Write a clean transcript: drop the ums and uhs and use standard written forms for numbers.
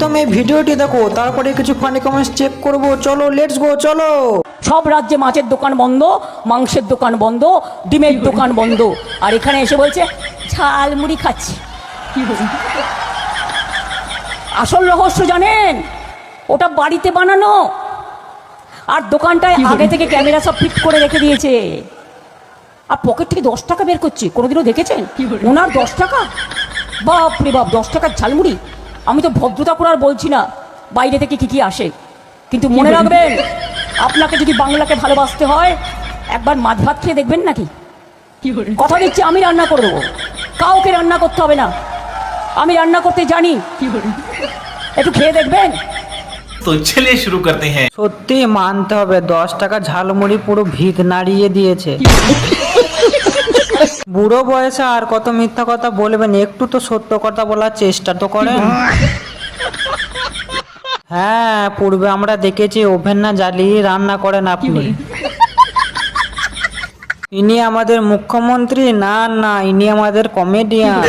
প্রথমে ভিডিওটি দেখো, তারপরে কিছু ফানি কমেন্টস চেক করব। চলো লেটস গো, চলো। সব রাজ্যে মাছের দোকান বন্ধ, মাংসের দোকান বন্ধ, ডিমের দোকান বন্ধ, আর এখানে এসে বলছে ঝালমুড়ি খাচ্ছি। আসল রহস্য জানেন, ওটা বাড়িতে বানানো, আর দোকানটায় আগে থেকে ক্যামেরা সব ফিট করে রেখে দিয়েছে। আর পকেট থেকে 10 টাকা বের করছে, কোনোদিনও দেখেছেন ওনার 10 টাকা? বাপ রে বাপ, 10 টাকার ঝালমুড়ি। আমি তো ভদ্রতা করে আর বলছি না বাইরে থেকে কি কি আসে, কিন্তু মনে রাখবেন, আপনাকে যদি বাংলাকে ভালোবাসতে হয় একবার মাছ ভাত খেয়ে দেখবেন নাকি। কথা দিচ্ছি, আমি রান্না করে দেবো, কাউকে রান্না করতে হবে না, আমি রান্না করতে জানি, একটু খেয়ে দেখবেন। तो चलिए शुरू करते हैं। সত্যি মানতে হবে, 10 টাকা ঝালমুড়ি পুরো ভিত নাড়িয়ে দিয়েছে। বুড়ো বয়সে আর কত মিথ্যা কথা বলবেন, একটু তো সত্য কথা বলার চেষ্টা তো করেন। হ্যাঁ, পূর্বে আমরা দেখেছি ওভেন না জ্বালিয়ে রান্না করেন আপনি। ইনি আমাদের মুখ্যমন্ত্রী? না না, ইনি আমাদের কমেডিয়ান।